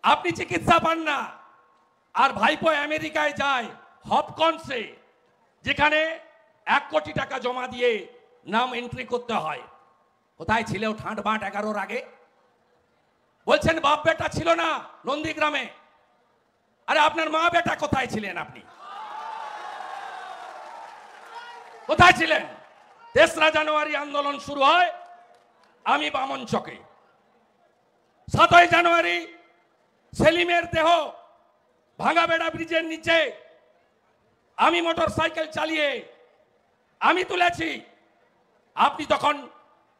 আপনি চিকিৎসা পান না, আর ভাইপো আমেরিকায় যায় হপকনসে, যেখানে 1 কোটি টাকা জমা দিয়ে নাম এন্ট্রি করতে হয়। কোথায় ছিল ঠাঁট বাঁট 11-র আগে? বলছেন বাপ বেটা ছিল না নন্দীগ্রামে। আরে আপনার মা বেটা কোথায় ছিলেন? আপনি কোথায় ছিলেন? 3রা জানুয়ারি আন্দোলন শুরু হয়, আমি বামন চকে। 7ই জানুয়ারি সেলিমের দেহ ভাঙাবেড়া ব্রিজের নিচে আমি মোটর সাইকেল চালিয়ে আমি তুলেছি। আপনি তখন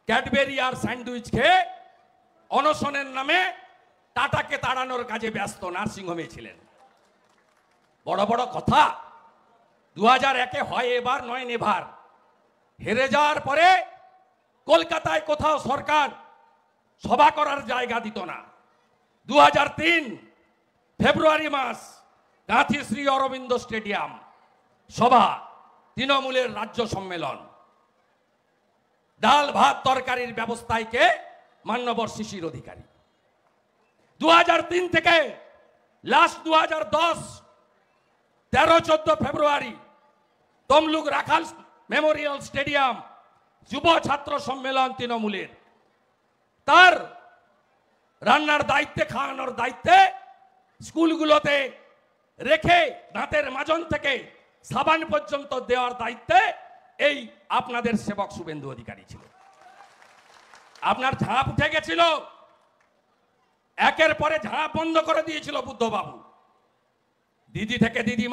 ক্যাডবেরি আর স্যান্ডউইচ খেয়ে অনশনের নামে টাটাকে তাড়ানোর কাজে ব্যস্ত নার্সিংহোমে ছিলেন। বড় বড় কথা। 2001-এ হয় এবার, নয় নেভার। হেরে যাওয়ার পরে কলকাতায় কোথাও সরকার সভা করার জায়গা দিত না। 2003 ফেব্রুয়ারি মাস, গাঁথি শ্রী অরবিন্দ স্টেডিয়াম সভা, তৃণমূলের রাজ্য সম্মেলন। ডাল ভাত তরকারির ব্যবস্থায় কে? মান্যবর শিশির অধিকারী। 2003 থেকে লাস্ট 2010 13-14 ফেব্রুয়ারি তমলুক রাখাল মেমোরিয়াল স্টেডিয়াম যুব ছাত্র সম্মেলন তৃণমূলের। তার রান্নার দায়িত্বে, খাওয়ানোর দায়িত্বে, স্কুলগুলোতে রেখে দাঁতের মাজন থেকে সাবান পর্যন্ত দেওয়ার দায়িত্বে এই আপনাদের সেবক শুভেন্দু অধিকারী ছিল। আপনার ঝাঁপ উঠে গেছিল, একের পরে ঝাঁপ বন্ধ করে দিয়েছিল বুদ্ধবাবু। দিদি থেকে দিদি